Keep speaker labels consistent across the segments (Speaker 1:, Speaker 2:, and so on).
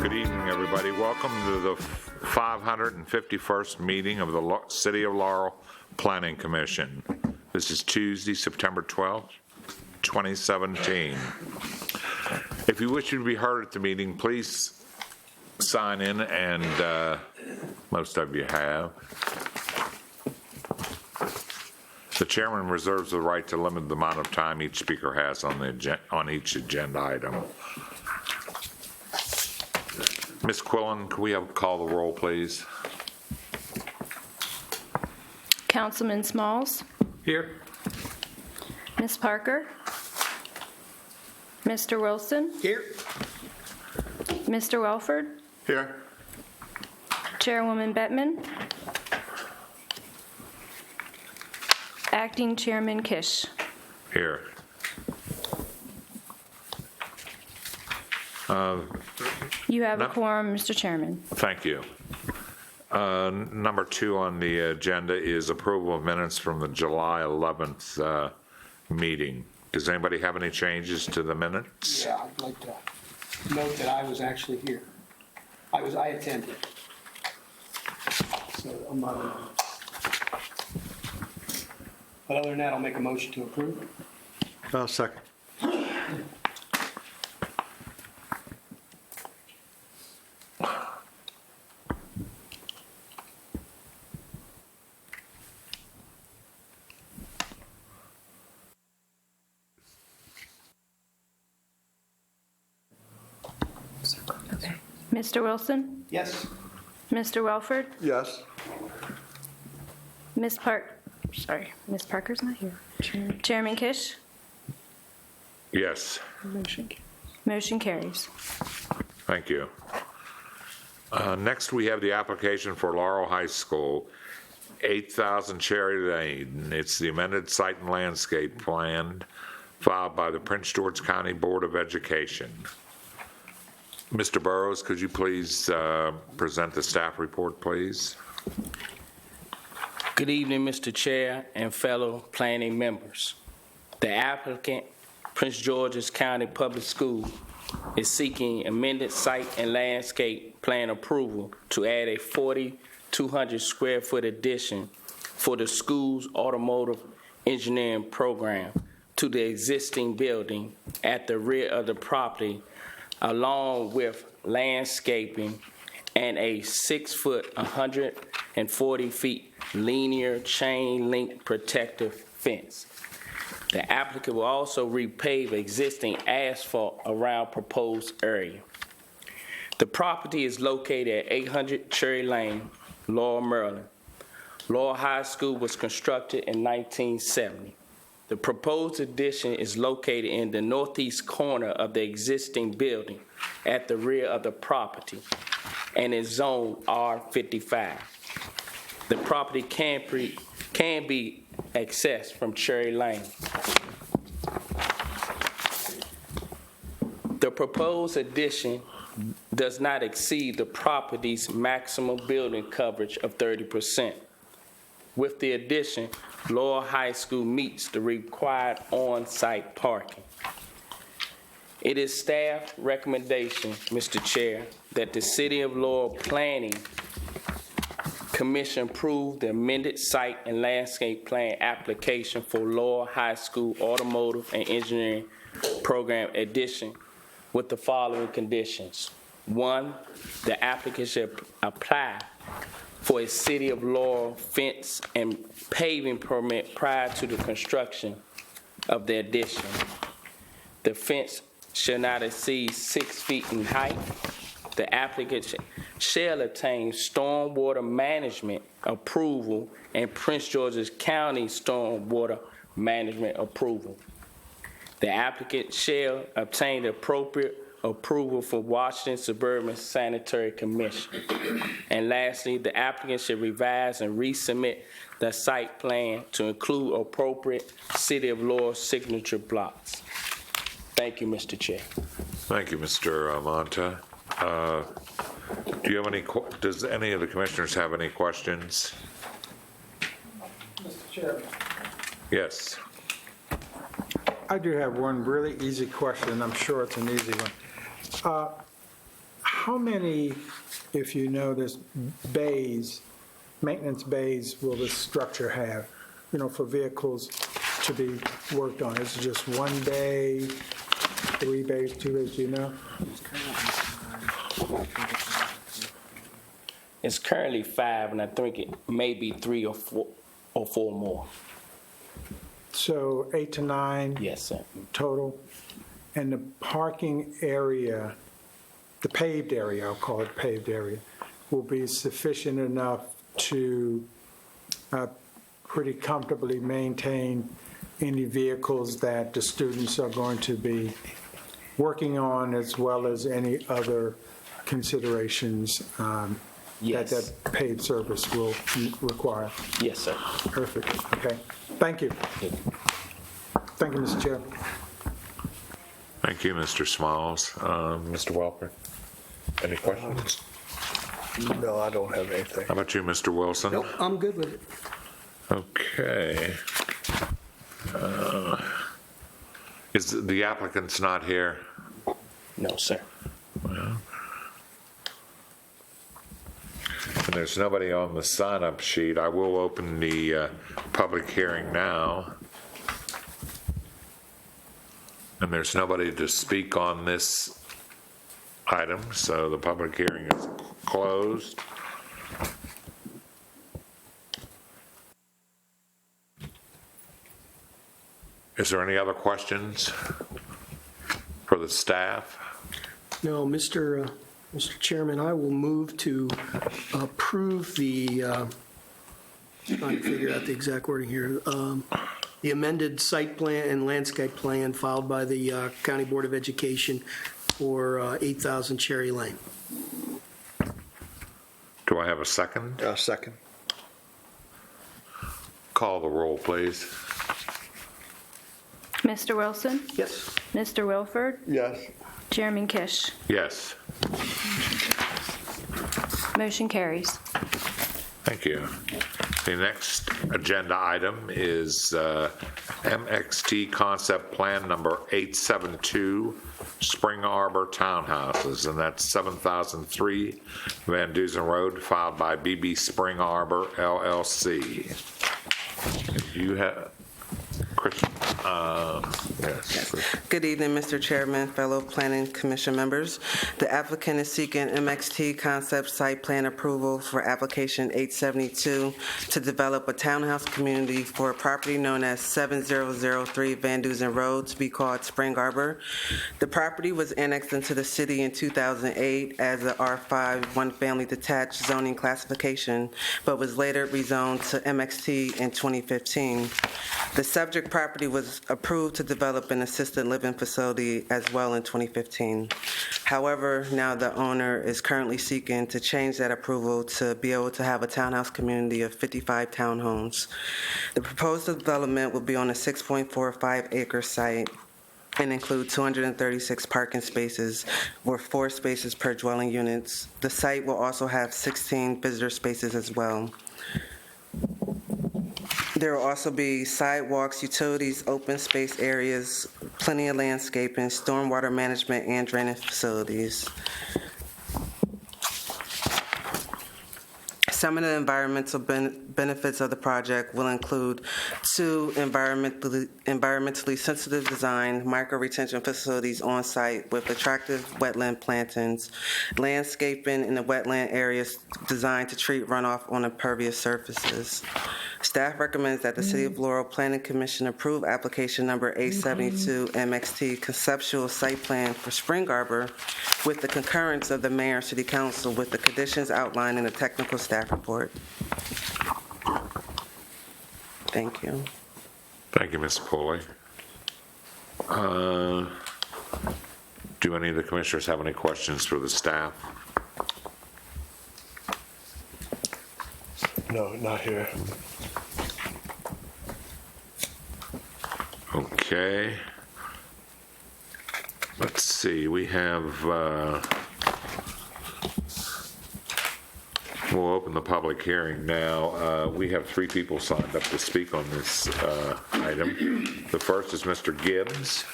Speaker 1: Good evening, everybody. Welcome to the 551st meeting of the City of Laurel Planning Commission. This is Tuesday, September 12th, 2017. If you wish to be heard at the meeting, please sign in, and most of you have. The chairman reserves the right to limit the amount of time each speaker has on each agenda item. Ms. Quillen, can we call the roll, please?
Speaker 2: Councilman Smalls.
Speaker 1: Here.
Speaker 2: Ms. Parker. Mr. Wilson.
Speaker 3: Here.
Speaker 2: Mr. Welford.
Speaker 3: Here.
Speaker 2: Chairwoman Bettman. Acting Chairman Kish.
Speaker 1: Here.
Speaker 2: You have a quorum, Mr. Chairman.
Speaker 1: Thank you. Number 2 on the agenda is approval of minutes from the July 11th meeting. Does anybody have any changes to the minutes?
Speaker 3: Yeah, I'd like to note that I was actually here. I attended. So I'm not on. But other than that, I'll make a motion to approve.
Speaker 4: I'll second.
Speaker 2: Okay. Mr. Wilson.
Speaker 3: Yes.
Speaker 2: Mr. Welford.
Speaker 4: Yes.
Speaker 2: Ms. Parker's not here. Chairman Kish.
Speaker 1: Yes.
Speaker 2: Motion carries.
Speaker 1: Thank you. Next, we have the application for Laurel High School, 8,000 Cherry Lane. It's the amended site and landscape plan filed by the Prince George County Board of Education. Mr. Burrows, could you please present the staff report, please?
Speaker 5: Good evening, Mr. Chair and fellow planning members. The applicant, Prince George's County Public School, is seeking amended site and landscape plan approval to add a 4,200 square foot addition for the school's automotive engineering program to the existing building at the rear of the property, along with landscaping and a 6 foot, 140 feet linear chain link protective fence. The applicant will also repave existing asphalt around proposed area. The property is located at 800 Cherry Lane, Laurel, Maryland. Laurel High School was constructed in 1970. The proposed addition is located in the northeast corner of the existing building at the rear of the property and is zoned R55. The property can be accessed from Cherry Lane. The proposed addition does not exceed the property's maximum building coverage of 30%. With the addition, Laurel High School meets the required on-site parking. It is staff recommendation, Mr. Chair, that the City of Laurel Planning Commission approve the amended site and landscape plan application for Laurel High School Automotive and Engineering Program addition with the following conditions. 1, the applicant should apply for a City of Laurel fence and paving permit prior to the construction of the addition. The fence shall not exceed 6 feet in height. The applicant shall obtain stormwater management approval and Prince George's County stormwater management approval. The applicant shall obtain the appropriate approval for Washington Suburban Sanitary Commission. And lastly, the applicant should revise and resubmit the site plan to include appropriate City of Laurel signature blocks. Thank you, Mr. Chair.
Speaker 1: Thank you, Mr. Monta. Do you have any? Does any of the commissioners have any questions?
Speaker 3: Mr. Chairman.
Speaker 1: Yes.
Speaker 4: I do have one really easy question, and I'm sure it's an easy one. how many, if you know this, bays, maintenance bays will this structure have, for vehicles to be worked on? Is it just one bay, 3 bays, 2 bays, do you know?
Speaker 5: It's currently 5, and I think it may be 3 or 4 more.
Speaker 4: So 8 to 9
Speaker 5: Yes, sir.
Speaker 4: total? And the parking area, the paved area, I'll call it paved area, will be sufficient enough to pretty comfortably maintain any vehicles that the students are going to be working on, as well as any other considerations
Speaker 5: Yes.
Speaker 4: that paved service will require.
Speaker 5: Yes, sir.
Speaker 4: Perfect, okay. Thank you. Thank you, Mr. Chair.
Speaker 1: Thank you, Mr. Smiles. Mr. Welper, any questions?
Speaker 6: No, I don't have anything.
Speaker 1: How about you, Mr. Wilson?
Speaker 3: Nope, I'm good with it.
Speaker 1: Okay. Is the applicant's not here?
Speaker 5: No, sir.
Speaker 1: And there's nobody on the sign-up sheet. I will open the public hearing now. And there's nobody to speak on this item, so the public hearing is closed. Is there any other questions for the staff?
Speaker 3: No, Mr. Chairman, I will move to approve the, trying to figure out the exact wording here, the amended site plan and landscape plan filed by the County Board of Education for 8,000 Cherry Lane.
Speaker 1: Do I have a second?
Speaker 6: Second.
Speaker 1: Call the roll, please.
Speaker 2: Mr. Wilson?
Speaker 3: Yes.
Speaker 2: Mr. Wilford?
Speaker 6: Yes.
Speaker 2: Chairman Kish?
Speaker 1: Yes.
Speaker 2: Motion carries.
Speaker 1: Thank you. The next agenda item is MXT Concept Plan Number 872, Spring Arbor Townhouses, and that's 7003 Van Dusen Road, filed by BB Spring Arbor LLC. You have, Chris, yes.
Speaker 7: Good evening, Mr. Chairman, fellow Planning Commission members. The applicant is seeking MXT concept site plan approval for application 872 to develop a townhouse community for a property known as 7003 Van Dusen Road to be called Spring Arbor. The property was annexed into the city in 2008 as a R5 one-family detached zoning classification, but was later rezoned to MXT in 2015. The subject property was approved to develop an assisted living facility as well in 2015. However, now the owner is currently seeking to change that approval to be able to have a townhouse community of 55 townhomes. The proposed development will be on a 6.45-acre site and include 236 parking spaces with 4 spaces per dwelling units. The site will also have 16 visitor spaces as well. There will also be sidewalks, utilities, open space areas, plenty of landscaping, stormwater management, and drainage facilities. Some of the environmental benefits of the project will include 2 environmentally sensitive design micro-retention facilities on site with attractive wetland plantings, landscaping in the wetland areas designed to treat runoff on impervious surfaces. Staff recommends that the City of Laurel Planning Commission approve application number 872 MXT conceptual site plan for Spring Arbor with the concurrence of the Mayor and City Council with the conditions outlined in the technical staff report. Thank you.
Speaker 1: Thank you, Ms. Pulley. Do any of the commissioners have any questions for the staff?
Speaker 6: No, not here.
Speaker 1: Okay. Let's see, we have, we'll open the public hearing now. We have 3 people signed up to speak on this item. The first is Mr. Gibbs.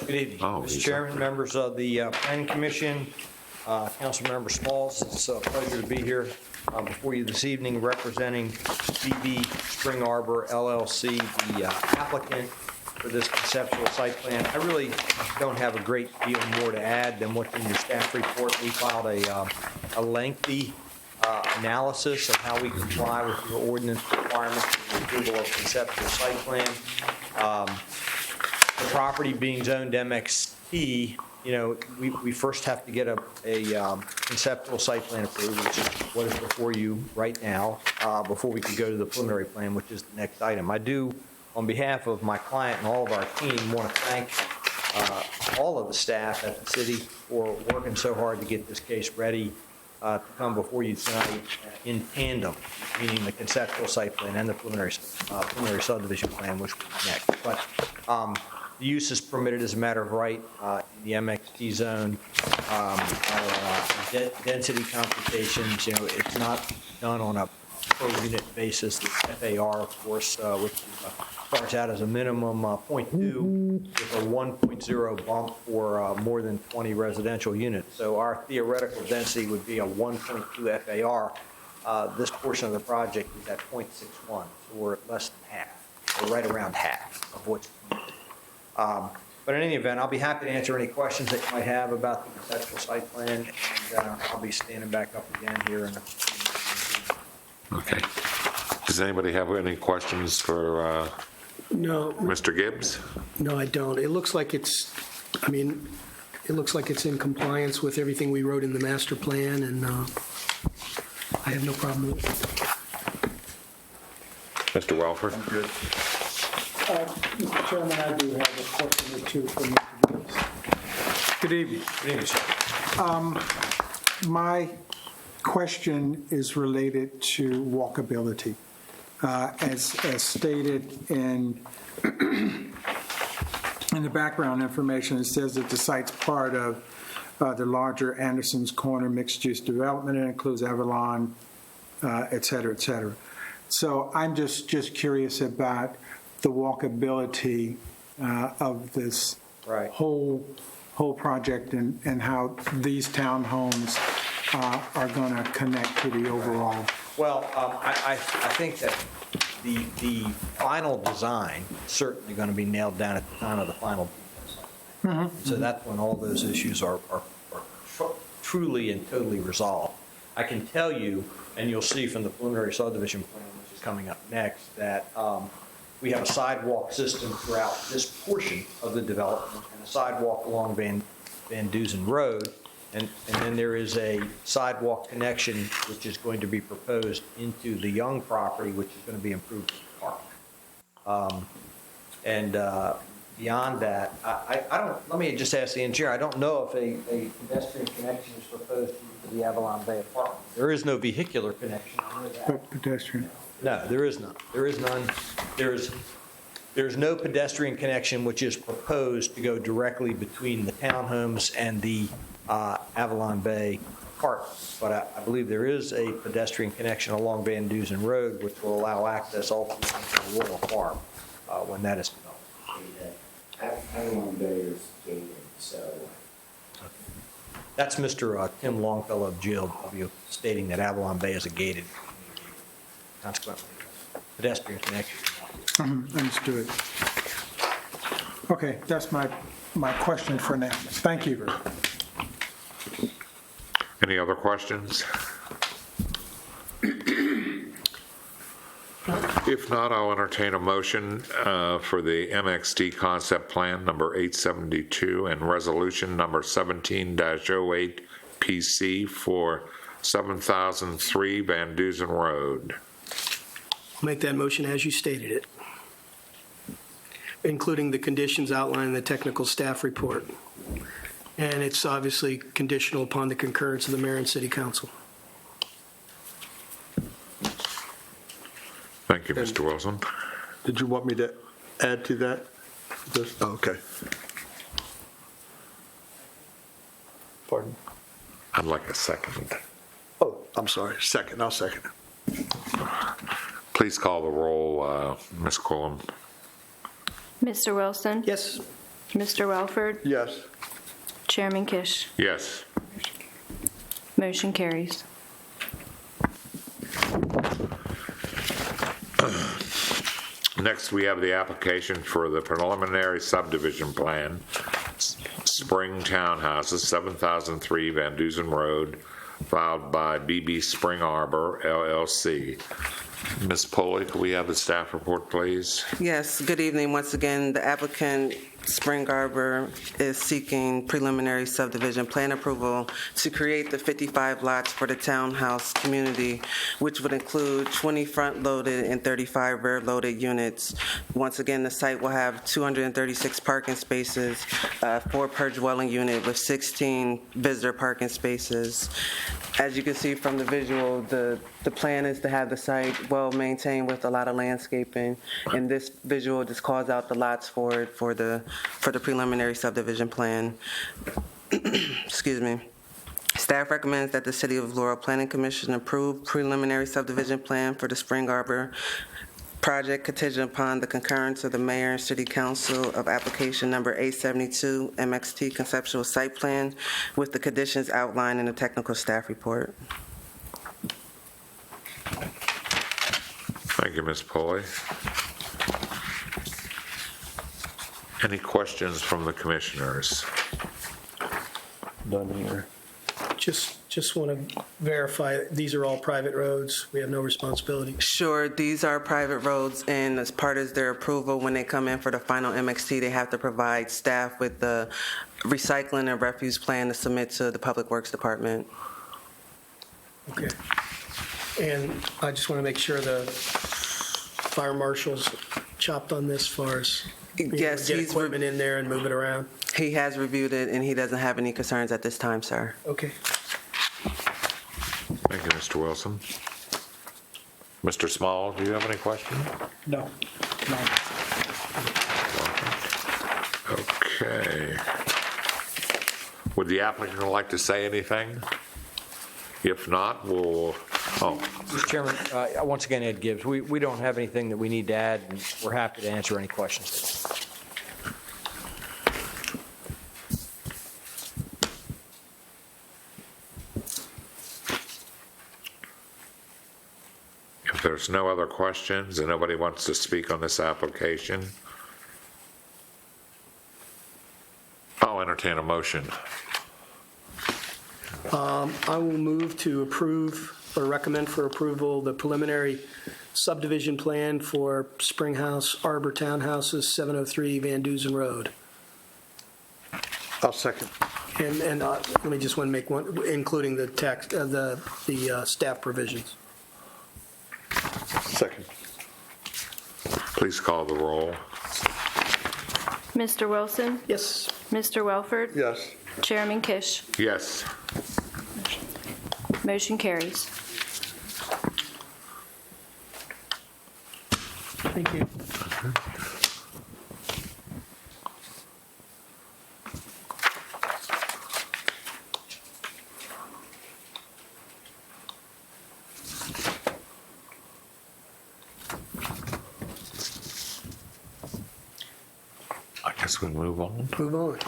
Speaker 8: Good evening.
Speaker 1: Oh,
Speaker 8: Mr.
Speaker 1: he's
Speaker 8: Chairman,
Speaker 1: up
Speaker 8: members of the Planning Commission, Councilmember Smalls. It's a pleasure to be here before you this evening representing BB Spring Arbor LLC, the applicant for this conceptual site plan. I really don't have a great deal more to add than what's in your staff report. We filed a lengthy analysis of how we comply with your ordinance requirements for the approval of conceptual site plan. The property being zoned MXT, you know, we first have to get a conceptual site plan approved, which is what is before you right now, before we could go to the preliminary plan, which is the next item. I do, on behalf of my client and all of our team, want to thank all of the staff at the city for working so hard to get this case ready to come before you tonight in tandem, meaning the conceptual site plan and the preliminary subdivision plan, which will be next. But the use is permitted as a matter of right in the MXT zone. Density computations, you know, it's not done on a per unit basis. The FAR, of course, which starts out as a minimum 0.2 with a 1.0 bump for more than 20 residential units. So our theoretical density would be a 1.2 FAR. This portion of the project is at 0.61, so we're at less than half, or right around half of what's permitted. But in any event, I'll be happy to answer any questions that you might have about the conceptual site plan, and I'll be standing back up again here in a few minutes.
Speaker 1: Okay. Does anybody have any questions for
Speaker 3: No,
Speaker 1: Mr. Gibbs?
Speaker 3: no, I don't. It looks like it's, I mean, it looks like it's in compliance with everything we wrote in the master plan, and I have no problem with it.
Speaker 1: Mr. Welford?
Speaker 6: Good.
Speaker 4: Mr. Chairman, I do have a question or two for Mr. Gibbs. Good evening.
Speaker 8: Good evening, sir.
Speaker 4: My question is related to walkability. As stated in the background information, it says that the site's part of the larger Anderson's Corner mixed-use development. It includes Avalon, et cetera, et cetera. So I'm just curious about the walkability of this
Speaker 8: Right.
Speaker 4: whole project and how these townhomes are going to connect to the overall.
Speaker 8: Well, I think that the final design is certainly going to be nailed down at the time of the final design. So that's when all those issues are truly and totally resolved. I can tell you, and you'll see from the preliminary subdivision plan, which is coming up next, that we have a sidewalk system throughout this portion of the development and a sidewalk along Van Dusen Road. And then there is a sidewalk connection which is going to be proposed into the Young property, which is going to be improved as a park. Beyond that, I don't, let me just ask the engineer, I don't know if a pedestrian connection is proposed to the Avalon Bay apartment. There is no vehicular connection. I know that.
Speaker 4: Pedestrian.
Speaker 8: No, there is none. There is none. There's no pedestrian connection which is proposed to go directly between the townhomes and the Avalon Bay Park. But I believe there is a pedestrian connection along Van Dusen Road which will allow access ultimately to the Laurel Farm when that is developed.
Speaker 9: Avalon Bay is gated, so.
Speaker 8: That's Mr. Tim Longfellow of GLW stating that Avalon Bay is a gated community. Consequently, pedestrian connection.
Speaker 4: Understood. Okay, that's my question for now. Thank you.
Speaker 1: Any other questions? If not, I'll entertain a motion for the MXT concept plan number 872 and resolution number 17-08 PC for 7003 Van Dusen Road.
Speaker 3: I'll make that motion as you stated it, including the conditions outlined in the technical staff report. And it's obviously conditional upon the concurrence of the mayor and city council.
Speaker 1: Thank you, Mr. Wilson.
Speaker 6: Did you want me to add to that? Oh, okay. Pardon?
Speaker 1: I'd like a second.
Speaker 6: Oh, I'm sorry. Second, I'll second it.
Speaker 1: Please call the roll, Ms. Quillen.
Speaker 2: Mr. Wilson?
Speaker 3: Yes.
Speaker 2: Mr. Welford?
Speaker 6: Yes.
Speaker 2: Chairman Kish?
Speaker 1: Yes.
Speaker 2: Motion carries.
Speaker 1: Next, we have the application for the preliminary subdivision plan, Spring Townhouses, 7003 Van Dusen Road, filed by BB Spring Arbor, LLC. Ms. Poley, could we have the staff report, please?
Speaker 7: Yes, good evening. Once again, the applicant, Spring Arbor, is seeking preliminary subdivision plan approval to create the 55 lots for the townhouse community, which would include 20 front-loaded and 35 rear-loaded units. Once again, the site will have 236 parking spaces, 4 per dwelling unit with 16 visitor parking spaces. As you can see from the visual, the plan is to have the site well-maintained with a lot of landscaping, and this visual just calls out the lots for the preliminary subdivision plan. Excuse me. Staff recommends that the City of Laurel Planning Commission approve preliminary subdivision plan for the Spring Arbor project contingent upon the concurrence of the Mayor and City Council of application number 872 MXT conceptual site plan with the conditions outlined in the technical staff report.
Speaker 1: Thank you, Ms. Poley. Any questions from the commissioners?
Speaker 6: Done here.
Speaker 3: Just want to verify, these are all private roads. We have no responsibility.
Speaker 7: Sure, these are private roads, and as part of their approval, when they come in for the final MXT, they have to provide staff with the recycling and refuse plan to submit to the Public Works Department.
Speaker 3: Okay. And I just want to make sure the fire marshal's chopped on this as far as
Speaker 7: Yes,
Speaker 3: get equipment in there and move it around.
Speaker 7: he has reviewed it, and he doesn't have any concerns at this time, sir.
Speaker 3: Okay.
Speaker 1: Thank you, Mr. Wilson. Mr. Small, do you have any questions?
Speaker 4: No.
Speaker 1: Okay. Would the applicant like to say anything? If not, we'll,
Speaker 8: Mr. Chairman, once again, Ed Gibbs, we don't have anything that we need to add, and we're happy to answer any questions.
Speaker 1: if there's no other questions and nobody wants to speak on this application, I'll entertain a motion.
Speaker 3: I will move to approve or recommend for approval the preliminary subdivision plan for Spring House Arbor Townhouses, 703 Van Dusen Road.
Speaker 6: I'll second.
Speaker 3: And let me just want to make one, including the text, the staff provisions.
Speaker 6: Second.
Speaker 1: Please call the roll.
Speaker 2: Mr. Wilson?
Speaker 3: Yes.
Speaker 2: Mr. Welford?
Speaker 6: Yes.
Speaker 2: Chairman Kish?
Speaker 1: Yes.
Speaker 2: Motion carries.
Speaker 3: Thank you.
Speaker 1: I guess we move on.
Speaker 3: Move on.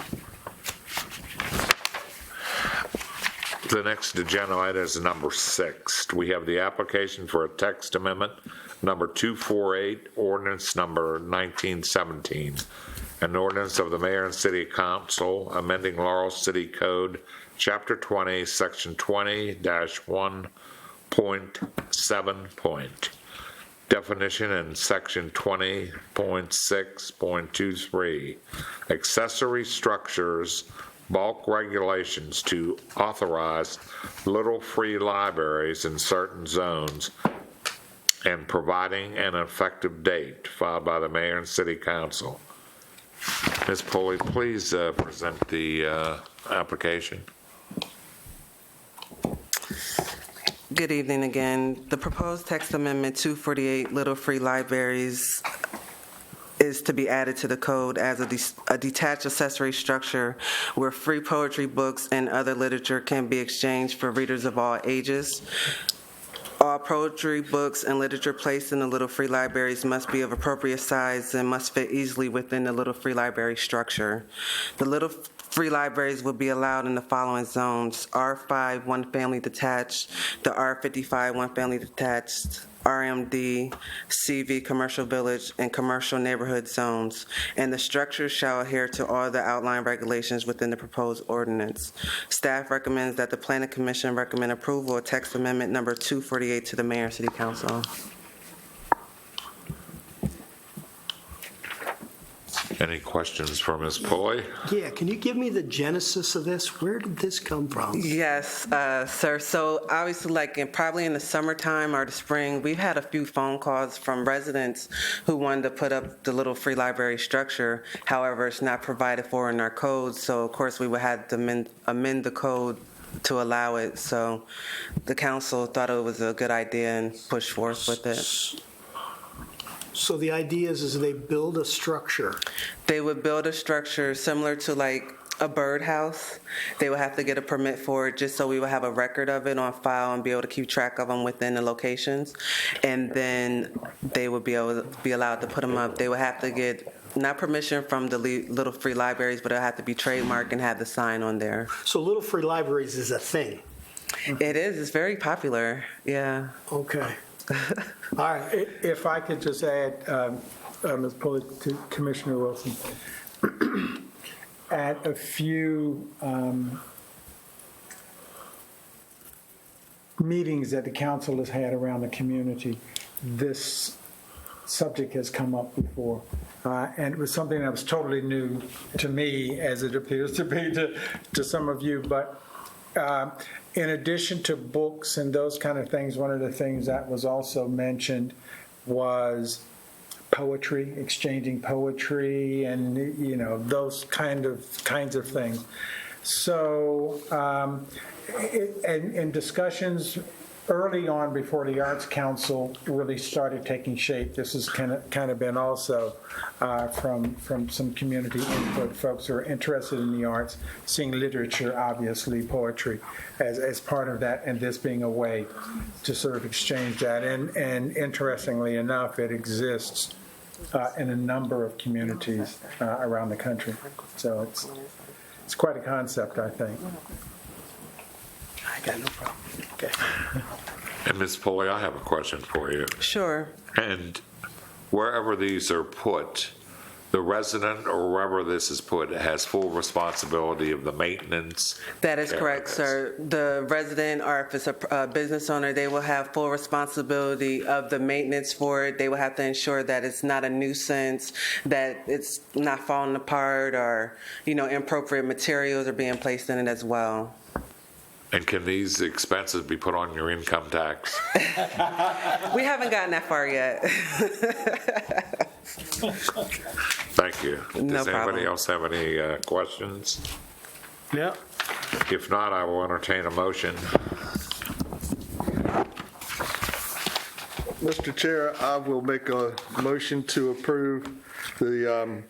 Speaker 1: The next agenda item is number 6. We have the application for a text amendment, number 248, ordinance number 1917, an ordinance of the Mayor and City Council amending Laurel City Code, Chapter 20, Section 20-1.7. Definition in Section 20.6.23, accessory structures, bulk regulations to authorize little free libraries in certain zones and providing an effective date, filed by the Mayor and City Council. Ms. Pulley, please present the application.
Speaker 7: Good evening again. The proposed text amendment 248, Little Free Libraries, is to be added to the code as a detached accessory structure where free poetry books and other literature can be exchanged for readers of all ages. All poetry books and literature placed in the Little Free Libraries must be of appropriate size and must fit easily within the Little Free Library structure. The Little free libraries would be allowed in the following zones: R5, one-family detached, the R55, one-family detached, RMD, CV, commercial village, and commercial neighborhood zones, and the structures shall adhere to all the outlined regulations within the proposed ordinance. Staff recommends that the Planning Commission recommend approval of text amendment number 248 to the Mayor and City Council.
Speaker 1: Any questions for Ms. Pulley?
Speaker 3: Yeah, can you give me the genesis of this? Where did this come from?
Speaker 7: Yes, sir. So obviously, probably in the summertime or the spring, we've had a few phone calls from residents who wanted to put up the little free library structure. However, it's not provided for in our code, so of course we would have to amend the code to allow it. So the council thought it was a good idea and pushed forth with it.
Speaker 3: So the idea is they build a structure.
Speaker 7: They would build a structure similar to like a birdhouse. They would have to get a permit for it just so we would have a record of it on file and be able to keep track of them within the locations. And then they would be allowed to put them up. They would have to get not permission from the little free libraries, but it'll have to be trademarked and have the sign on there.
Speaker 3: So Little Free Libraries is a thing.
Speaker 7: It is. It's very popular. Yeah.
Speaker 3: Okay. All right.
Speaker 4: If I could just add, Ms. Pulley, to Commissioner Wilson, at a few meetings that the council has had around the community, this subject has come up before. And it was something that was totally new to me, as it appears to be to some of you. But in addition to books and those kind of things, one of the things that was also mentioned was poetry, exchanging poetry, and those kinds of things. So, in discussions early on before the Arts Council really started taking shape, this has kind of been also from some community input, folks who are interested in the arts, seeing literature, obviously poetry, as part of that, and this being a way to sort of exchange that. And interestingly enough, it exists in a number of communities around the country. So it's quite a concept, I think.
Speaker 3: I got no problem. Okay.
Speaker 1: And Ms. Pulley, I have a question for you.
Speaker 7: Sure.
Speaker 1: And wherever these are put, the resident or wherever this is put has full responsibility of the maintenance?
Speaker 7: That is
Speaker 1: care
Speaker 7: correct,
Speaker 1: of this.
Speaker 7: sir. The resident, or if it's a business owner, they will have full responsibility of the maintenance for it. They will have to ensure that it's not a nuisance, that it's not falling apart, or inappropriate materials are being placed in it as well.
Speaker 1: And can these expenses be put on your income tax?
Speaker 7: We haven't gotten that far yet.
Speaker 1: Thank you.
Speaker 7: No
Speaker 1: Does anybody
Speaker 7: problem.
Speaker 1: else have any questions?
Speaker 3: Yeah.
Speaker 1: If not, I will entertain a motion.
Speaker 6: Mr. Chair, I will make a motion to approve the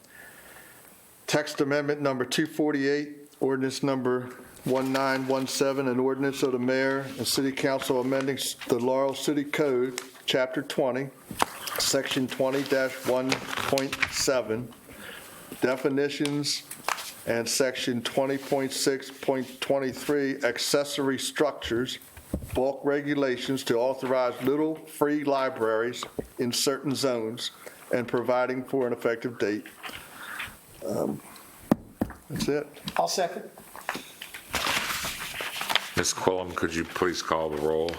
Speaker 6: text amendment number 248, ordinance number 1917, an ordinance of the mayor and city council amending the Laurel City Code, Chapter 20, Section 20-1.7, definitions, and Section 20.6.23, accessory structures, bulk regulations to authorize little free libraries in certain zones, and providing for an effective date. That's it.
Speaker 3: I'll second.
Speaker 1: Ms. Quillen, could you please call the roll?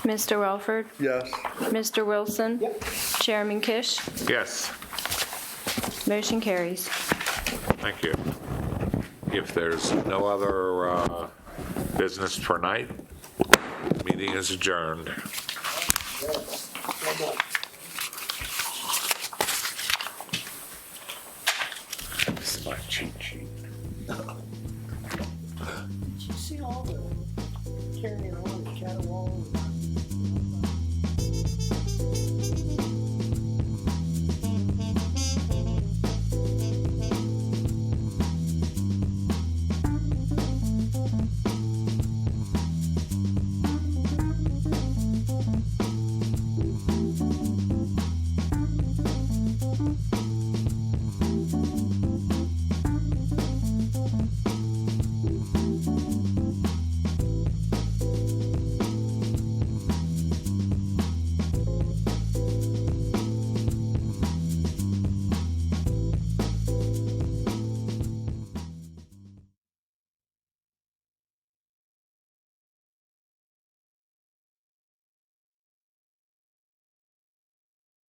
Speaker 2: Mr. Welford?
Speaker 6: Yes.
Speaker 2: Mr. Wilson?
Speaker 3: Yep.
Speaker 2: Chairman Kish?
Speaker 1: Yes.
Speaker 2: Motion carries.
Speaker 1: Thank you. If there's no other business for night, meeting is adjourned. This is my cheat sheet.
Speaker 3: Did you see all the carrying on the caterwauls?